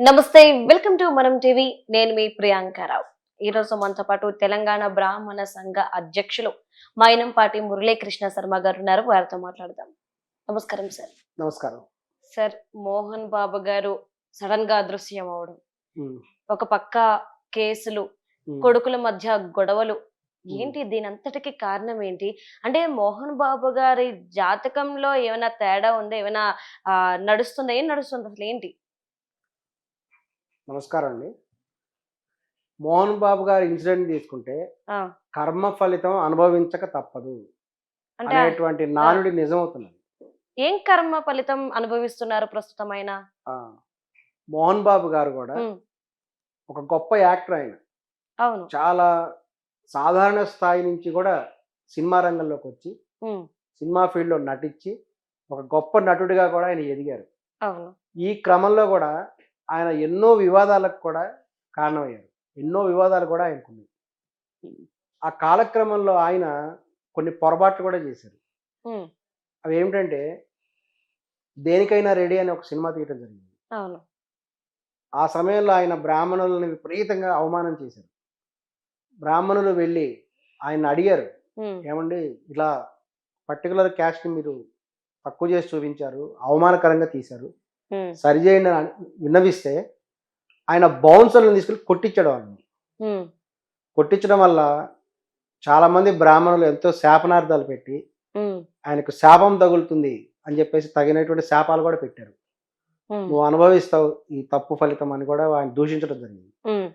నమస్తే. Welcome to మనం TV. నేను మీ ప్రియాంకారావు. ఈరోజు మనతో పాటు తెలంగాణ బ్రాహ్మణ సంఘ అధ్యక్షులు మైనంపాటి మురళీకృష్ణ శర్మ గారు ఉన్నారు. వారితో మాట్లాడదాం. నమస్కారం సార్. నమస్కారం. సార్, మోహన్ బాబు గారు సడన్ గా అదృశ్యం అవడం, హ్మ్. ఒక పక్క కేసులు, హ్మ్. కొడుకుల మధ్య గొడవలు, హ్మ్. ఏంటి దీనంతటికి కారణం ఏంటి? అంటే మోహన్ బాబు గారి జాతకంలో ఏమైనా తేడా ఉందా? ఏమైనా నడుస్తుందా? ఏం నడుస్తుంది అసలు ఏంటి? నమస్కారం అండి. 'మోహన్ బాబు' గారి ఇన్సిడెంట్ తీసుకుంటే, ఆ! కర్మ ఫలితం అనుభవించక తప్పదు అంటే అనేటువంటి ఆ! నానుడి నిజమవుతున్నది. ఏం కర్మ ఫలితం అనుభవిస్తున్నారు ప్రస్తుతమైన? ఆ! 'మోహన్ బాబు' గారు గూడా హ్మ్. ఒక గొప్ప యాక్టర్ ఆయన. అవును. చాలా సాధారణ స్థాయి నుంచి గూడా సినిమా రంగంలోకొచ్చి, హ్మ్. సినిమా ఫీల్డ్‌లో నటించి, ఒక గొప్ప నటుడిగా కూడా ఆయన ఎదిగారు. అవును. ఈ క్రమంలో గూడా ఆయన ఎన్నో వివాదాలకు కూడా కారణమయ్యారు. ఎన్నో వివాదాలు కూడా ఆయనకున్నాయి. ఆ కాలక్రమంలో ఆయన కొన్ని పొరపాట్లు కూడా చేశారు. హ్మ్. అవేమిటంటే 'దేనికైనా రెడీ' అని ఒక సినిమా తీయటం జరిగింది. అవును. ఆ సమయంలో ఆయన బ్రాహ్మణులని విపరీతంగా అవమానం చేశారు. బ్రాహ్మణులు వెళ్లి ఆయన్ని అడిగారు. హ్మ్. ఏవండీ ఇలా పర్టిక్యులర్ క్యాస్ట్‌ని మీరు తక్కువ చేసి చూపించారు. అవమానకరంగా తీశారు. హ్మ్. సరిచేయండి అని విన్నవిస్తే ఆయన బౌన్సర్‌లను తీసుకెళ్ళి కొట్టించాడు వాళ్ళని. హ్మ్. కొట్టించడం వల్ల చాలామంది బ్రాహ్మణులు ఎంతో శాపనార్థాలు పెట్టి హ్మ్. ఆయనకు శాపం తగులుతుంది అని చెప్పేసి తగినటువంటి శాపాలు కూడా పెట్టారు. హ్మ్. నువ్వు అనుభవిస్తావు ఈ తప్పు ఫలితం అని కూడా ఆయన దూషించడం జరిగింది. హ్మ్.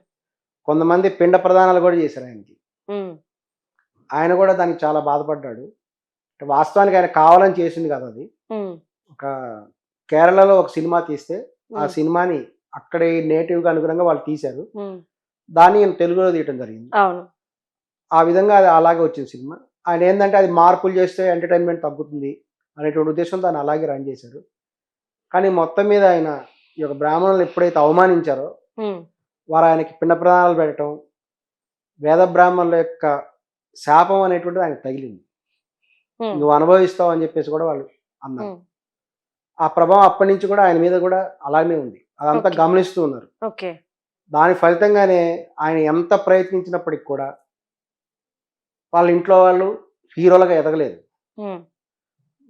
కొంతమంది పిండ ప్రదానాలు కూడా చేశారు ఆయనకి. హ్మ్. ఆయన కూడా దానికి చాలా బాధపడ్డాడు. వాస్తవానికి ఆయన కావాలని చేసింది కాదు అది. హ్మ్. ఒక కేరళలో ఒక సినిమా తీస్తే, ఆ హ్మ్. సినిమాని అక్కడి నేటివ్‌కి అనుగుణంగా వాళ్ళు తీశారు. హ్మ్. దాన్ని ఈయన తెలుగులో తీయటం జరిగింది. అవును. ఆ విధంగా అది అలాగే వచ్చింది సినిమా. ఆయనేందంటే అది మార్పులు చేస్తే ఎంటర్‌టైన్‌మెంట్ తగ్గుతుంది అనేటువంటి ఉద్దేశంతో దాన్ని అలాగే రన్ చేశారు. కానీ మొత్తం మీద ఆయన ఈ యొక్క బ్రాహ్మణులను ఎప్పుడైతే అవమానించారో, హ్మ్. వారు ఆయనకి పిండ ప్రదానాలు పెట్టడం, వేద బ్రాహ్మణుల యొక్క శాపం అనేటువంటిది ఆయనకు తగిలింది. హ్మ్. నువ్వు అనుభవిస్తావు అని చెప్పేసి కూడా వాళ్ళు అన్నారు. హ్మ్. ఆ ప్రభావం అప్పటినుంచి కూడా ఆయన మీద కూడా అలానే ఉంది. అదంతా ఓకే. గమనిస్తూ ఉన్నారు. ఓకే. దాని ఫలితంగానే ఆయన ఎంత ప్రయత్నించినప్పటికి కూడా వాళ్ళ ఇంట్లో వాళ్ళు హీరోలుగా ఎదగలేదు. హ్మ్.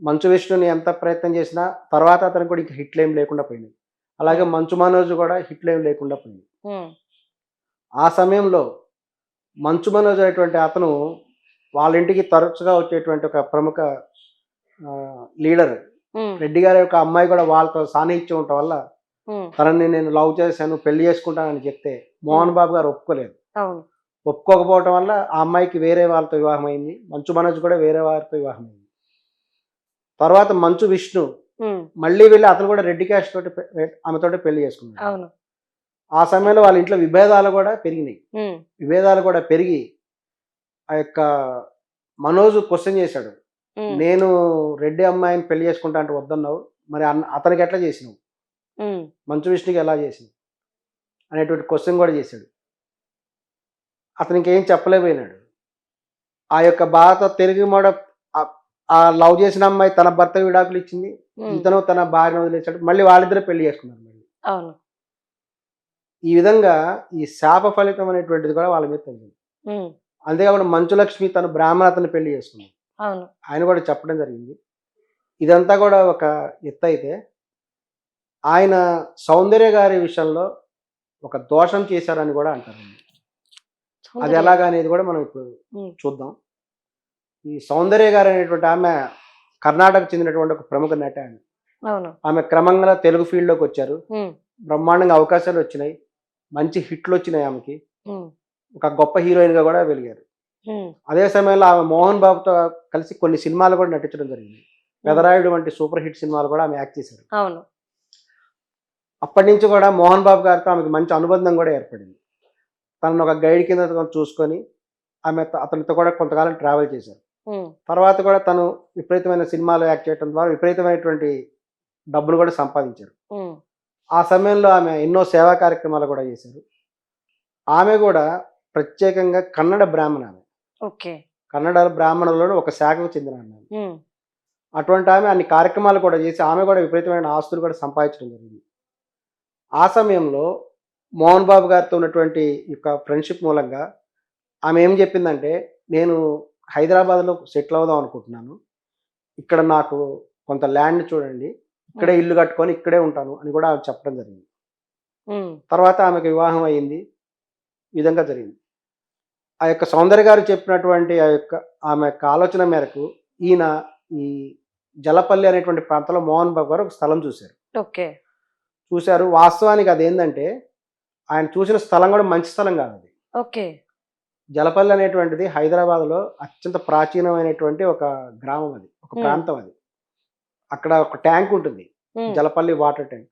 మంచు విష్ణుని ఎంత ప్రయత్నం చేసినా తర్వాత అతనికి కూడా ఇంక హిట్‌లేమి లేకుండా పోయినాయి. అలాగే హ్మ్. మంచు మనోజ్ కూడా హిట్‌లేమి లేకుండా పోయింది. హ్మ్. ఆ సమయంలో మంచు మనోజ్ అనేటువంటి అతను వాళ్ళ ఇంటికి తరచుగా వచ్చేటువంటి ఒక ప్రముఖ లీడర్. హ్మ్. రెడ్డి గారి యొక్క అమ్మాయి కూడా వాళ్ళతో సాన్నిహిత్యం ఉండటం వల్ల హ్మ్. తనని నేను లవ్ చేశాను, పెళ్లి చేసుకుంటానని చెప్తే హ్మ్. మోహన్ బాబు గారు ఒప్పుకోలేదు. అవును. ఒప్పుకోకపోవటం వల్ల ఆ అమ్మాయికి వేరే వాళ్ళతో వివాహమైంది. మంచు మనోజ్ కూడా వేరే వారితో వివాహమైంది. తర్వాత మంచు విష్ణు హ్మ్. మళ్ళీ వెళ్లి అతను కూడా రెడ్డి క్యాస్ట్ తోటి ఆమెతోటి పెళ్లి చేసుకున్నాడు. అవును. ఆ సమయంలో వాళ్ళ ఇంట్లో విభేదాలు కూడా పెరిగినాయి. హ్మ్. విభేదాలు కూడా పెరిగి ఆ యొక్క మనోజ్ క్వెషన్ చేశాడు. హ్మ్. నేను రెడ్డి అమ్మాయిని పెళ్లి చేసుకుంటా అంటే వద్దన్నావు. మరి అతనికి ఎట్లా చేసినావు? హ్మ్. మంచు విష్ణుకి ఎలా చేసినావు? అనేటువంటి క్వెషన్ కూడా చేశాడు. అతను ఇంకేం చెప్పలేకపోయినాడు. ఆ యొక్క బాధతో తిరిగి ఆహ్, ఆ లవ్ చేసిన అమ్మాయి తన భర్తకి విడాకులు ఇచ్చింది. హ్మ్. ఇతను తన భార్యను వదిలేసాడు. మళ్ళీ వాళ్ళిద్దరూ పెళ్లి చేసుకున్నారు మళ్ళీ. అవును. ఈ విధంగా ఈ శాప ఫలితం అనేటువంటిది కూడా వాళ్ళ మీద తగిలింది. హ్మ్. అంతేకాకుండా మంచులక్ష్మి తను బ్రాహ్మణతను పెళ్లి చేసుకుంది. అవును. ఆయన కూడా చెప్పడం జరిగింది. ఇదంతా కూడా ఒక ఎత్తయితే, ఆయన సౌందర్య గారి విషయంలో ఒక దోషం చేశారని కూడా అంటారండి. అది సౌందర్య. ఎలాగా అనేది కూడా మనం ఇప్పుడు హ్మ్. చూద్దాం. ఈ సౌందర్య గారు అనేటువంటి ఆమె కర్ణాటకకు చెందినటువంటి ఒక ప్రముఖ నటి ఆమె. అవును. ఆమె క్రమంగా తెలుగు ఫీల్డ్‌లోకొచ్చారు. హ్మ్. బ్రహ్మాండంగా అవకాశాలొచ్చినాయి. మంచి హిట్‌లొచ్చినాయి ఆమెకి. హ్మ్. ఒక గొప్ప హీరోయిన్‌గా కూడా వెలిగారు. హ్మ్. అదే సమయంలో ఆమె మోహన్ బాబుతో కలిసి కొన్ని సినిమాలు కూడా నటించడం జరిగింది. హ్మ్. 'పెదరాయుడు' వంటి సూపర్ హిట్ సినిమాలు కూడా ఆమె యాక్ట్ చేశారు. అవును. అప్పటినుంచి కూడా మోహన్ బాబు గారితో ఆమెకు మంచి అనుబంధం కూడా ఏర్పడింది. తనను ఒక గైడ్ కింద చూసుకొని అతనితో కూడా కొంతకాలం ట్రావెల్ చేశారు. హ్మ్. తర్వాత కూడా తను విపరీతమైన సినిమాలో యాక్ట్ చేయడం ద్వారా విపరీతమైనటువంటి డబ్బులు కూడా సంపాదించారు. హ్మ్. ఆ సమయంలో ఆమె ఎన్నో సేవా కార్యక్రమాలు కూడా చేశారు. ఆమె కూడా ప్రత్యేకంగా కన్నడ బ్రాహ్మణ ఆమె. ఓకే. కన్నడ బ్రాహ్మణులలో ఒక శాఖకు చెందిన ఆమె. హ్మ్. అటువంటి ఆమె అన్ని కార్యక్రమాలు కూడా చేసి ఆమె కూడా విపరీతమైన ఆస్తులు కూడా సంపాదించడం జరిగింది. ఆ సమయంలో మోహన్ బాబు గారితో ఉన్నటువంటి యొక్క ఫ్రెండ్షిప్ మూలంగా ఆమె ఏం చెప్పిందంటే, నేను హైదరాబాద్‌లో సెటిల్ అవుదాం అనుకుంటున్నాను. ఇక్కడ నాకు కొంత ల్యాండ్ చూడండి. ఇక్కడే హ్మ్. ఇల్లు కట్టుకొని ఇక్కడే ఉంటాను అని కూడా ఆమె చెప్పడం జరిగింది. హ్మ్. తర్వాత ఆమెకు వివాహం అయింది. ఈ విధంగా జరిగింది. ఆ యొక్క సౌందర్య గారు చెప్పినటువంటి ఆ యొక్క ఆమె యొక్క ఆలోచన మేరకు ఈయన ఈ జలపల్లి అనేటువంటి ప్రాంతంలో మోహన్ బాబు గారు ఒక స్థలం చూసారు. ఓకే. చూసారు. వాస్తవానికి అదేందంటే, ఆయన చూసిన స్థలం కూడా మంచి స్థలం కాదది. ఓకే. జలపల్లి అనేటువంటిది హైదరాబాద్‌లో అత్యంత ప్రాచీనమైనటువంటి ఒక గ్రామం అది. ఒక హ్మ్. ప్రాంతం అది. అక్కడ ఒక ట్యాంక్ ఉంటుంది. హ్మ్. Jalpally water tank.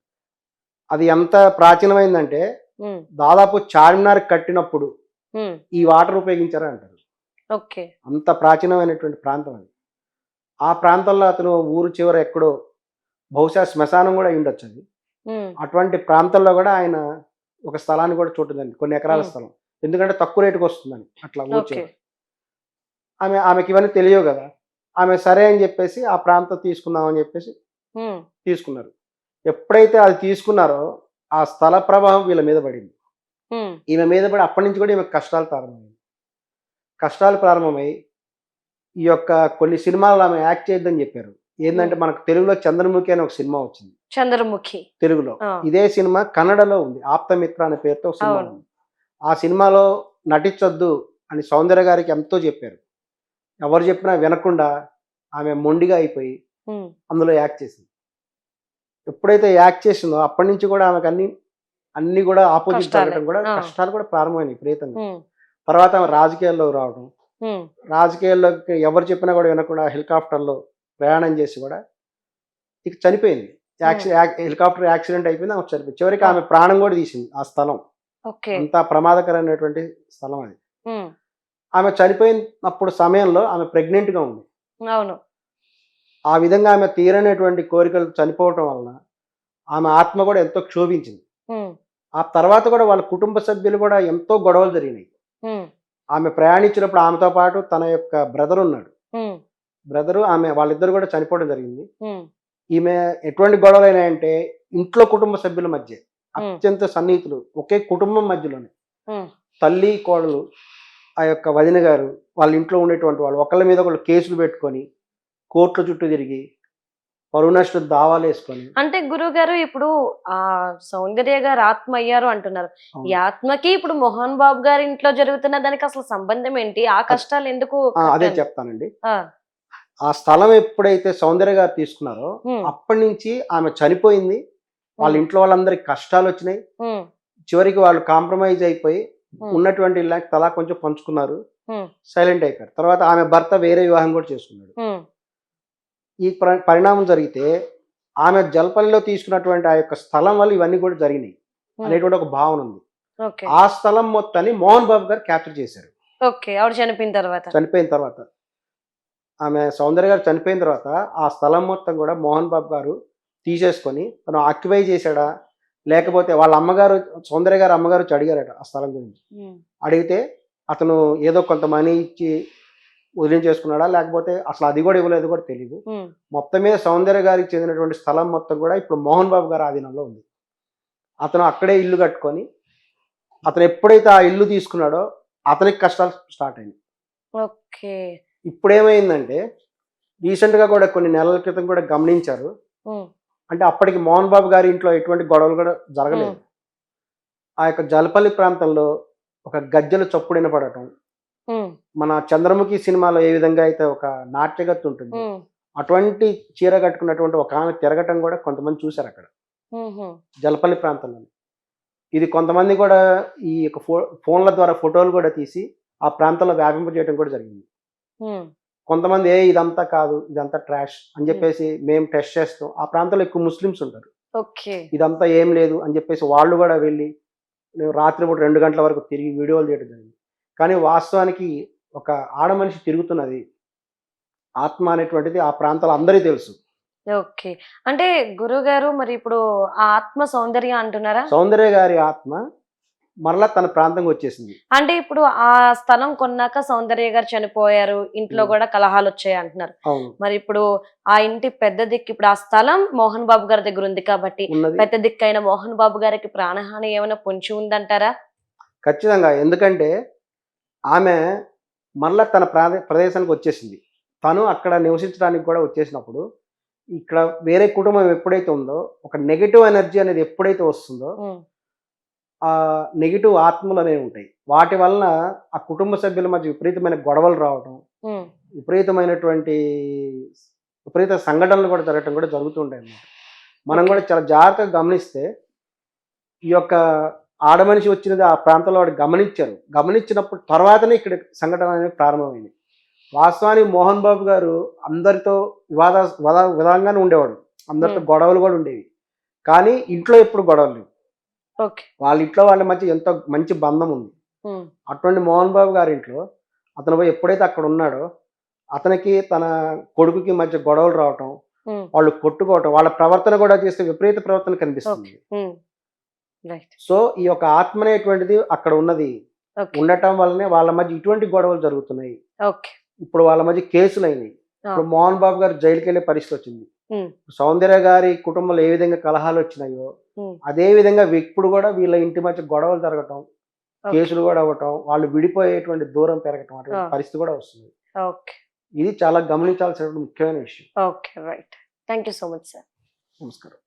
అది ఎంత ప్రాచీనమైందంటే, హ్మ్. దాదాపు చార్మినార్ కట్టినప్పుడు హ్మ్. ఈ వాటర్ ఉపయోగించారని అంటారు. ఓకే. అంత ప్రాచీనమైనటువంటి ప్రాంతం అది. ఆ ప్రాంతంలో అతను ఊరు చివర ఎక్కడో బహుశా శ్మశానం గూడా అయ్యుండొచ్చది. హ్మ్. అటువంటి ప్రాంతంలో గూడా ఆయన ఒక స్థలాన్ని గూడా చూడడం జరిగింది. కొన్ని ఎకరాల హ్మ్. స్థలం. ఎందుకంటే తక్కువ రేటుకొస్తుందని అట్లా ఊరు ఓకే. చివర. ఆమెకివన్నీ తెలియవు గదా! ఆమె సరే అని జెప్పేసి ఆ ప్రాంతం తీసుకుందాం అని జెప్పేసి హ్మ్. తీసుకున్నారు. ఎప్పుడైతే అది తీసుకున్నారో ఆ స్థల ప్రభావం వీళ్ళ మీద పడింది. హ్మ్. ఈమె మీద పడి అప్పటినుంచి గూడా ఈమెకు కష్టాలు ప్రారంభమయ్యాయి. కష్టాలు ప్రారంభమై ఈ యొక్క కొన్ని సినిమాల్లో ఆమె యాక్ట్ చేయొద్దని జెప్పారు. హ్మ్. ఏందంటే మనకు తెలుగులో 'చంద్రముఖి' అని ఒక సినిమా వచ్చింది. 'చంద్రముఖి.' తెలుగులో. ఆ! ఇదే సినిమా కన్నడలో ఉంది. 'ఆప్తమిత్ర' అనే పేరుతో ఒక సినిమా అవును. ఉంది. ఆ సినిమాలో నటించొద్దు అని సౌందర్య గారికి ఎంతో జెప్పారు. ఎవరు జెప్పినా వినకుండా ఆమె మొండిగా అయిపోయి హ్మ్. అందులో యాక్ట్ చేసింది. ఎప్పుడైతే యాక్ట్ చేసిందో అప్పటినుంచి గూడా అన్నీ గూడా అపోజిట్ కష్టాలే. జరగటం గూడా ఆ! కష్టాలు కూడా ప్రారంభమైనాయి విపరీతంగా. హ్మ్. తర్వాత ఆమె రాజకీయాల్లోకి రావడం. హ్మ్. రాజకీయాల్లోకి ఎవరు చెప్పినా గూడా వినకుండా హెలికాప్టర్‌లో ప్రయాణం చేసి గూడా ఇక చనిపోయింది. హ్మ్. హెలికాప్టర్ యాక్సిడెంట్ అయిపోయింది. ఆమె చనిపోయింది. చివరికి ఆ! ఆమె ప్రాణం గూడా తీసింది ఆ స్థలం. ఓకే. అంత ప్రమాదకరమైనటువంటి స్థలం అది. హ్మ్. ఆమె చనిపోయినప్పుడు సమయంలో ఆమె ప్రెగ్నెంట్‌గా ఉంది. అవును. ఆ విధంగా ఆమె తీరనటువంటి కోరికలు చనిపోవటం వలన ఆమె ఆత్మ గూడా ఎంతో క్షోభించింది. హ్మ్. ఆ తర్వాత గూడా వాళ్ళ కుటుంబ సభ్యులు గూడా ఎంతో గొడవలు జరిగినాయి. హ్మ్. ఆమె ప్రయాణించినప్పుడు ఆమెతో పాటు తన యొక్క బ్రదర్ ఉన్నాడు. హ్మ్. ఆమె వాళ్ళిద్దరూ గూడా చనిపోవడం జరిగింది. హ్మ్. ఈమె ఎటువంటి గొడవలైనాయంటే ఇంట్లో కుటుంబ సభ్యుల మధ్య. హ్మ్. అత్యంత సన్నిహితులు. ఒకే కుటుంబం మధ్యలోనే. హ్మ్. తల్లి, కోడలు ఆ యొక్క వదిన గారు వాళ్ళ ఇంట్లో ఉండేటువంటి వాళ్ళు ఒకళ్ళ మీద ఒకళ్ళు కేసులు పెట్టుకొని, కోర్టుల చుట్టూ తిరిగి, పరువు నష్ట దావాలేసుకొని అంటే గురువుగారు ఇప్పుడు సౌందర్య గారు ఆత్మ అయ్యారు అంటున్నారు. ఈ అవును. ఆత్మకి ఇప్పుడు మోహన్ బాబు గారి ఇంట్లో జరుగుతున్న దానికి అసలు సంబంధం ఏంటి? ఆ అద్ కష్టాలు ఎందుకు అదే కట్టాలి? చెప్తానండి. ఆ! ఆ స్థలం ఎప్పుడైతే సౌందర్య గారు తీసుకున్నారో, హ్మ్. అప్పటినుంచి ఆమె చనిపోయింది. వాళ్ళ హ్మ్. ఇంట్లో వాళ్ళందరికి కష్టాలొచ్చినాయి. హ్మ్. చివరికి వాళ్ళు కాంప్రమైజ్ అయిపోయి, హ్మ్. ఉన్నటువంటి ఇల్లాకి తలా కొంచెం పంచుకున్నారు. హ్మ్. సైలెంట్ అయిపోయారు. తర్వాత ఆమె భర్త వేరే వివాహం కూడా చేసుకున్నాడు. హ్మ్. ఈ పరిణామం జరిగితే, ఆమె జల్పల్లిలో తీసుకున్నటువంటి ఆ యొక్క స్థలం వల్ల ఇవన్నీ కూడా జరిగినాయి. హ్మ్. అనేటువంటి ఒక భావన ఉంది. ఓకే. ఆ స్థలం మొత్తాన్ని మోహన్ బాబు గారు క్యాప్చర్ చేశారు. ఓకే. ఆవిడ చనిపోయిన తర్వాత. చనిపోయిన తర్వాత. ఆమె సౌందర్య గారు చనిపోయిన తర్వాత, ఆ స్థలం మొత్తం కూడా మోహన్ బాబు గారు తీసేసుకొని, తను ఆక్యుపై చేసాడా? లేకపోతే వాళ్ళ అమ్మగారు సౌందర్య గారి అమ్మగారు వచ్చి అడిగారట ఆ స్థలం గురించి. హ్మ్. అడిగితే అతను ఏదో కొంత మనీ ఇచ్చి వదిలించేసుకున్నాడా? లేకపోతే అసలు అది కూడా ఇవ్వలేదో కూడా తెలీదు. హ్మ్. మొత్తం మీద సౌందర్య గారికి చెందినటువంటి స్థలం మొత్తం కూడా ఇప్పుడు మోహన్ బాబు గారి ఆధీనంలో ఉంది. అతను అక్కడే ఇల్లు కట్టుకొని, అతను ఎప్పుడైతే ఆ ఇల్లు తీసుకున్నాడో, అతనికి కష్టాలు స్టార్ట్ అయినాయి. ఓకే. ఇప్పుడేమైందంటే, రీసెంట్‌గా కూడా కొన్ని నెలల క్రితం కూడా గమనించారు. హ్మ్. అంటే అప్పటికి మోహన్ బాబు గారి ఇంట్లో ఎటువంటి గొడవలు కూడా హ్మ్. జరగలేదు. ఆ యొక్క జలపల్లి ప్రాంతంలో ఒక గజ్జెల చప్పుడు వినపడటం, హ్మ్. మన 'చంద్రముఖి' సినిమాలో ఏ విధంగా అయితే ఒక నాట్యగత్తె ఉంటుందో, హ్మ్. అటువంటి చీర కట్టుకున్నటువంటి ఒక ఆమె తిరగటం కూడా కొంతమంది చూసారక్కడ. హుహు. జలపల్లి ప్రాంతంలోనే. ఇది కొంతమంది కూడా ఈ యొక్క ఫోన్ల ద్వారా ఫోటోలు కూడా తీసి, ఆ ప్రాంతంలో వ్యాపింపజేయడం కూడా జరిగింది. హ్మ్. కొంతమంది ఇదంతా కాదు, ఇదంతా ట్రాష్ అని హ్మ్. జెప్పేసి మేము టెస్ట్ చేస్తాం. ఆ ప్రాంతంలో ఎక్కువ ముస్లిమ్స్ ఉంటారు. ఓకే. ఇదంతా ఏం లేదు అని జెప్పేసి వాళ్ళు గూడా వెళ్లి రాత్రిపూట 2 గంటల వరకు తిరిగి వీడియోలు చేయడం జరిగింది. కానీ వాస్తవానికి ఒక ఆడ మనిషి తిరుగుతున్నది. ఆత్మ అనేటువంటిది ఆ ప్రాంతాల్లో అందరికీ తెలుసు. ఓకే. అంటే గురువుగారు మరి ఇప్పుడు ఆ ఆత్మ సౌందర్య అంటున్నారా? సౌందర్య గారి ఆత్మ మరలా తన ప్రాంతంకి వచ్చేసింది. అంటే ఇప్పుడు ఆ స్థలం కొన్నాక సౌందర్య గారు చనిపోయారు, ఇంట్లో ఉమ్, కూడా కలహాలు వచ్చాయి అంటున్నారు. అవును. మరి ఇప్పుడు ఆ ఇంటి పెద్ద దిక్కు, ఇప్పుడు ఆ స్థలం మోహన్ బాబు గారి దగ్గర ఉంది కాబట్టి ఉన్నది పెద్ద దిక్కు అయిన మోహన్ బాబు గారికి ప్రాణహాని ఏమైనా పొంచి ఉందంటారా? ఖచ్చితంగా. ఎందుకంటే ఆమె మరలా తన ప్రదేశానికి వచ్చేసింది. తను అక్కడ నివసించడానికి కూడా వచ్చేసినప్పుడు ఇక్కడ వేరే కుటుంబం ఎప్పుడైతే ఉందో ఒక నెగెటివ్ ఎనర్జీ అనేది ఎప్పుడైతే వస్తుందో ఉమ్, ఆ నెగెటివ్ ఆత్మలు అనేవి ఉంటాయి. వాటి వలన ఆ కుటుంబ సభ్యుల మధ్య విపరీతమైన గొడవలు రావటం, ఉమ్, విపరీతమైనటువంటి విపరీత సంఘటనలు కూడా జరగటం కూడా జరుగుతూ ఉంటాయి అన్నమాట. మనం ఓకే. కూడా చాలా జాగ్రత్తగా గమనిస్తే ఈ యొక్క ఆడ మనిషి వచ్చినది ఆ ప్రాంతంలో వాడు గమనించారు. గమనించినప్పుడు తర్వాతనే ఇక్కడ సంఘటన అనేది ప్రారంభమైంది. వాస్తవానికి మోహన్ బాబు గారు అందరితో విధంగానే ఉండేవాడు. అందరితో ఉమ్, గొడవలు కూడా ఉండేవి. కానీ ఇంట్లో ఎప్పుడు గొడవలు లేవు. ఓకే. వాళ్ళ ఇంట్లో వాళ్ళ మధ్య ఎంతో మంచి బంధం ఉంది. ఉమ్, అటువంటి మోహన్ బాబు గారి ఇంట్లో అతను పోయి ఎప్పుడైతే అక్కడ ఉన్నాడో అతనికి తన కొడుకుకి మధ్య గొడవలు రావటం, ఉమ్, వాళ్ళు కొట్టుకోవటం, వాళ్ళ ప్రవర్తన కూడా చేస్తే విపరీత ప్రవర్తన ఓకే. కనిపిస్తుంది. ఉమ్, రైట్. సో ఈ యొక్క ఆత్మ అనేటువంటిది అక్కడ ఉన్నది. ఓకే. ఉండటం వల్లనే వాళ్ళ మధ్య ఇటువంటి గొడవలు జరుగుతున్నాయి. ఓకే. ఇప్పుడు వాళ్ళ మధ్య కేసులైనయి. ఆ, ఇప్పుడు మోహన్ బాబు గారు జైలుకి వెళ్ళే పరిస్థితి వచ్చింది. ఉమ్, సౌందర్య గారి కుటుంబంలో ఏ విధంగా కలహాలు వచ్చినాయో ఉమ్, అదే విధంగా ఇప్పుడు కూడా వీళ్ళ ఇంటి మధ్య గొడవలు జరగటం, ఓకే. కేసులు కూడా అవ్వటం, వాళ్ళు విడిపోయేటువంటి దూరం పెరగటం అటువంటి ఆ, పరిస్థితి కూడా వస్తుంది. ఓకే. ఇది చాలా గమనించాల్సినటువంటి ముఖ్యమైన విషయం. Okay. Right. Thank you so much sir. నమస్కారం.